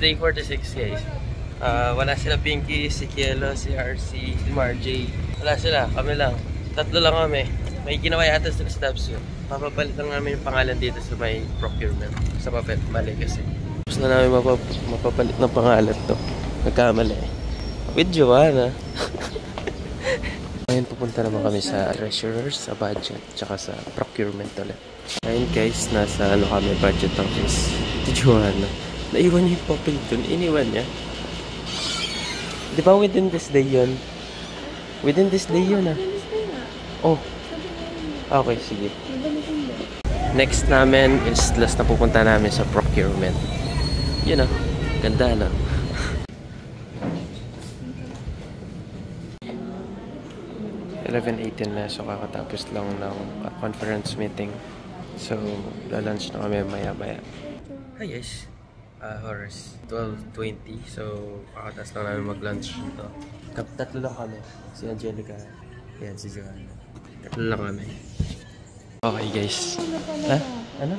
day 46 guys. Wala sila Pinky, si Kielo, si RC, si Marjay. Wala sila, kami lang. Tatlo lang kami. May ginawa yata sila sa Dabsu. Papapalit lang namin yung pangalan dito sa may procurement. Sa papel, mali kasi. Tapos na namin mapapalit ng pangalan to. Nagkamali. With Joanna. Ngayon pupunta naman kami sa treasurer, sa budget, tsaka sa procurement ulit. Ngayon guys, nasa kami, budget office. Si Joanna. Naiwan niya yung papel dun. Iniwan niya. Di ba within this day yun? Within this day yun ah. Oh. Okay, sige. Next namin is last na pupunta namin sa procurement. Yun ah. Ganda na. $11:18 na, so kakatapos lang ng conference meeting. So, lalunch na kami maya-maya. Hi guys! Horas 12:20, so kakatapos lang namin mag-lunch dito. Tatlo lang kami. Si Angelica, yan, si Joanna. Tatlo lang kami. Okay guys. Ha? Ano?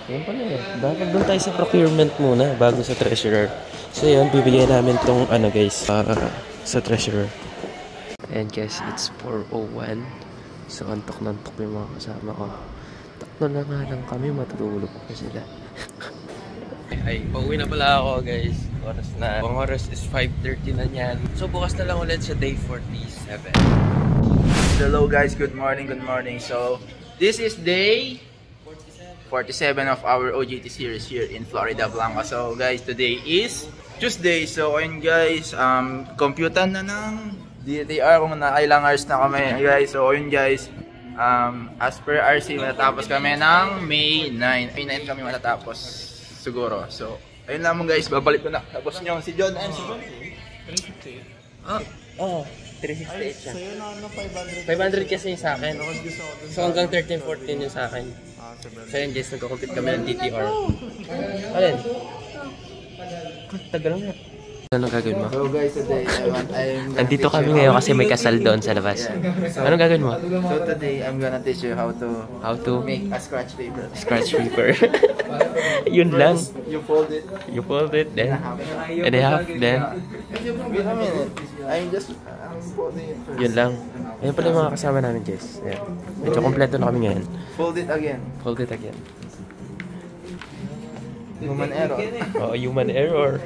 Yan pala eh. Bakit doon tayo sa procurement muna bago sa treasurer? So yun, bibigyan namin tong ano guys, sa treasurer. And guys, it's 4:01. So, antok-nantok yung mga kasama ko. Tatlo na nga lang kami, matutulog pa sila. Ay, pauwi na pala ako guys. Oras na. Ang oras is 5:30 na yan. So, bukas na lang ulit sa day 47. Hello guys, good morning, good morning. So, this is day 47 of our OJT series here in Florida Blanca. So guys, today is Tuesday. So, ayun guys, computan na ng DTR kung ilang hours na kami guys. So yun guys, as per RC matatapos kami ng May 9. May 9 kami matatapos siguro. So ayun lang mo guys, babalik ko na. Tapos nyo si John and si John 368 siya. 500 kasi yung sa akin. So hanggang 13-14 yung sa akin. So yun guys, nagko-complete kami ng DTR. Alin? Tagal nga. Anong gagawin mo? So guys, today Nandito kami ngayon kasi may kasal doon sa labas. Anong gagawin mo? So today, I'm gonna teach you how to make a scratch paper. Scratch paper. Yun lang. You fold it. You fold it, then and a half, then Wait a minute. I'm folding it first. yun lang. Ayun pala yung mga kasama namin guys. Ayan. Medyo kompleto na kami ngayon. Fold it again. Fold it again. Human error. Oh, human error.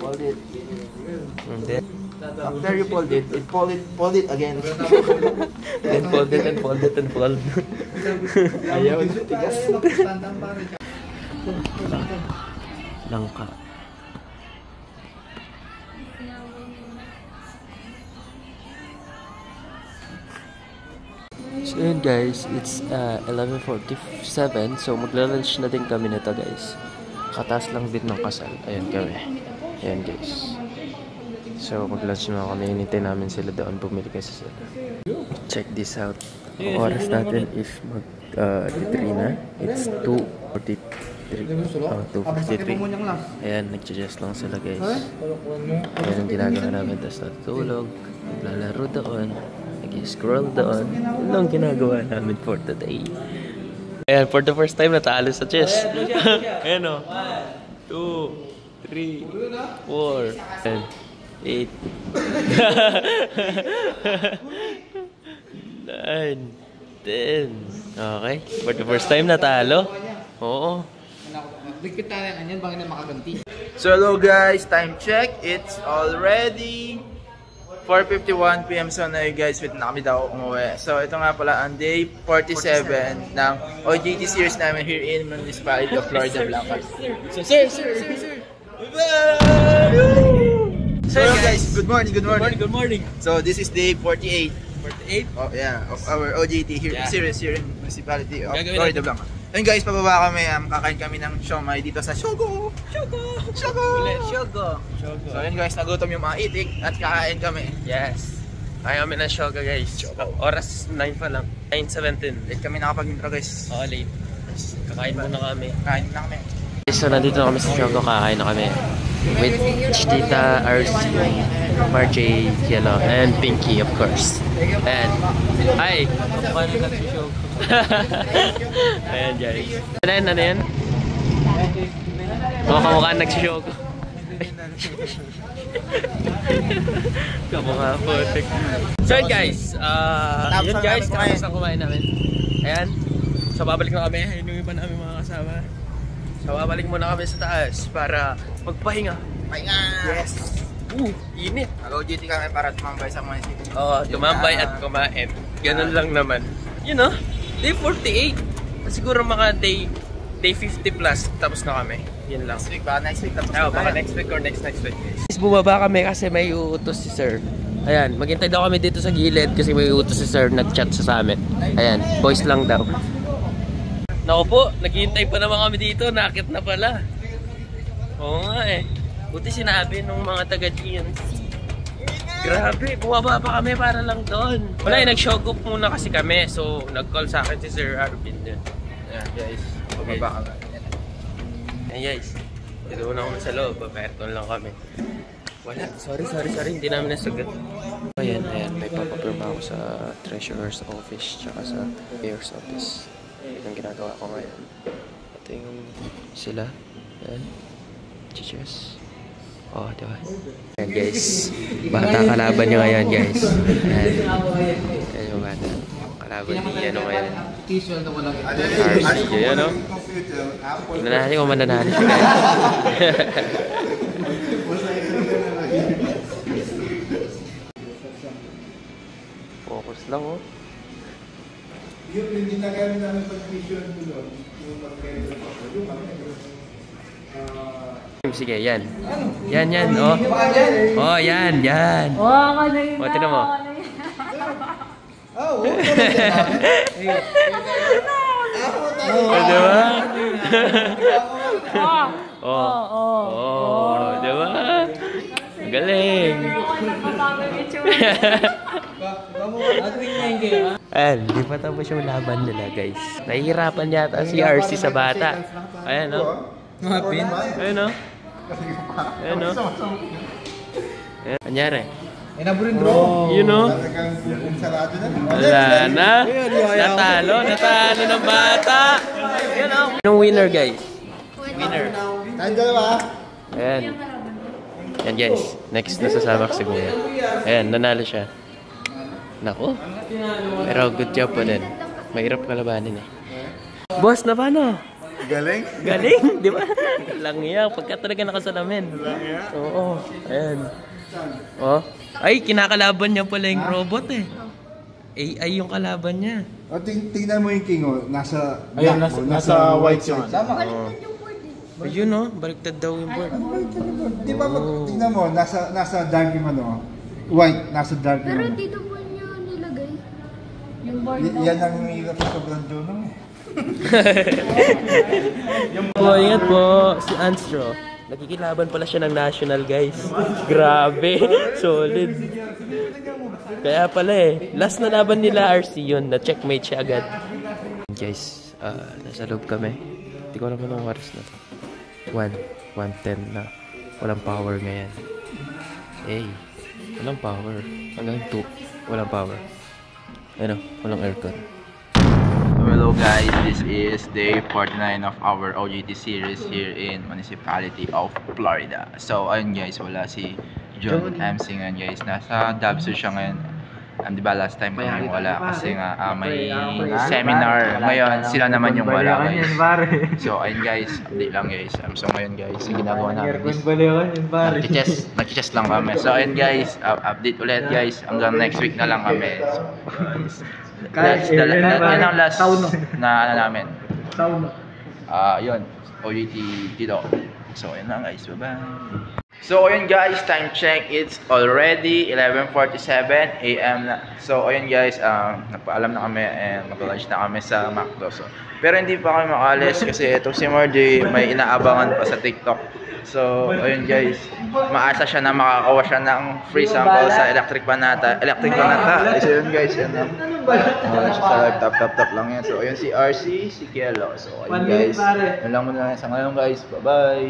Fold it. And then After you fold it again. then fold it and fold it and fold. Ayaw, tigas. Langka. So yun guys, it's 11:47. So magla-lunch na din kami nito guys. Katas lang din ng kasal. Ayan kami. Ayan guys. So mag-lunch na kami. Hinintay namin sila doon. Bumili kasi sila. Check this out. Ang oras natin is mag-3 na. It's 2:43. 2:43. Ayan, nag-suggest lang sila guys. Ayan ang ginagawa namin. Tapos natutulog. Naglalaro doon. Nag-scroll doon. Yun lang ginagawa namin for today. Ayan, for the first time natalo sa chess. Ayan o. 2, 3, 4, 8, 9, 10. Okay. For the first time natalo. Oo. So hello guys, time check. It's already 4:51 PM. So na guys, wait na kami daw umuwi. So ito nga pala ang day 47 ng OJT series namin here in Municipality of Florida Blanca. So sir. So guys, good morning. So this is day 48. Oh yeah, of our OJT here series here in Municipality of Florida Blanca. Ayun guys, pababa kami, kakain kami ng siomai dito sa Shogo. So ayun guys, nagutom yung mga itik at kakain kami. Yes. Kaya kami ng Shoga guys. Oras 9 pa lang. 9:17. Late kami nakapag-intro guys. Oo, late. Kakain muna kami. Kain na kami. So nandito na kami sa Shogo, kakain na kami. With Tita RC, Marjay, Kielo, and Pinky of course. And hi! Paano nag-show? Ayan guys. Ano yan? Kamukha nagsisyogo. Kamukha po. So yun guys, tapos na kumain namin. Ayan. So babalik na kami. Ayun yung iba namin mga kasama. So babalik muna kami sa taas para magpahinga. Pahinga! Yes! Init! Mag-OJT kami para tumambay sa munisip. Oo, tumambay at kumain. Ganun lang naman. You know, day 48. Siguro mga day 50 plus, tapos na kami. Yun lang. Next week, baka next week tapos na baka next week or next week. Bumaba kami kasi may uutos si sir. Ayan, maghintay daw kami dito sa gilid kasi may uutos si sir, nag-chat sa amin. Ayan, boys lang daw. Naku po, naghihintay pa naman kami dito, nakit na pala. Oo nga eh. Buti sinabi nung mga taga-GNC. Grabe, bumaba pa kami para lang doon. Wala eh, nag-showgroup muna kasi kami. So, nag-call sa akin si Sir Arvin din. Ayan guys, bumaba kami. Ayan guys, dito na kami sa loob, paperton lang kami. Wala, sorry, hindi namin nasagot. Ayan, may papapirma ako sa Treasurer's Office tsaka sa Mayor's Office. Ito yung ginagawa ko ngayon. Ito yung sila. Ayan. Cheers. Oh, diba? Ayan guys. Bata kalaban nyo ngayon guys. Ayan. Ayan yung bata. Kalaban niya ano ngayon. RC. Ayan o. Tignan natin kung mananalo siya guys. Focus lang oh. Yung ginagamit namin pag-vision doon, yung pag-vision. Sige, yan. Yan, oh. Oh, yan. Oh, kanina. Oh, tignan mo. Oh, diba? Oh, diba? Galing. Ayan, di pa tapos yung laban nila, guys. Nahihirapan yata si RC sa bata. Ayan, no? Ayan, no? Ayan, no? Ayan, anyari? Inaburin bro. You know? Wala na. Natalo ng bata. Ayan, no? Yung winner, guys. Winner. Tayo dalawa. Ayan. Ayan, guys. Next na sasama ko si Kuya. Ayan, nanalo siya. Naku. Pero good job po din. Mahirap kalabanin eh. Boss, na paano? Galing. Galing, di ba? Langya, pagka talaga nakasalamin. Oo, ayan. Oh. Ay, kinakalaban niya pala yung robot eh. AI yung kalaban niya. O, tingnan mo yung king, oh. Nasa Ayun, black, nasa white yung ano. Tama. Ayun oh, baliktad daw yung board. Di ba, tingnan mo, nasa dark yung ano, white, nasa dark yung Pero ano. dito po niyo nilagay. Yung board Yan ang hirap sa sobrang Jono eh. Ingat po, si Anstro. Nakikilaban pala siya ng national, guys. Grabe, solid. Kaya pala eh, last na laban nila RC yun, na-checkmate siya agad. Guys, nasa loob kami. Hindi ko alam anong oras na to. 1:10 na. Walang power ngayon. Hey, walang power. Hanggang 2, walang power. Ano, walang aircon. Hello guys, this is day 49 of our OJT series here in municipality of Florida. So ayun guys, wala si John MC ngayon guys. Nasa Dabso siya ngayon. Di ba last time kami wala kasi nga may seminar. Ngayon sila naman yung wala guys. So ayun guys, update lang guys. So ngayon guys, yung ginagawa namin is nag-chess lang kami. So ayun guys, update ulit guys. Hanggang next week na lang kami. So guys, yan ang last na ano namin. Yun, OJT dito. So ayun lang guys, bye-bye. So ayun guys, time check, it's already 11:47 AM na. So ayun guys, nagpaalam na kami and mag-lunch na kami sa McDo. So, pero hindi pa kami makalis kasi itong si Mardy may inaabangan pa sa TikTok. So ayun guys, maasa siya na makakawa siya ng free sample sa Electric Banata. So yun guys, yan lang. Sa live, tap lang yan. So ayun si RC, si Kielo. So ayun guys, yun lang muna sa ngayon guys, bye bye.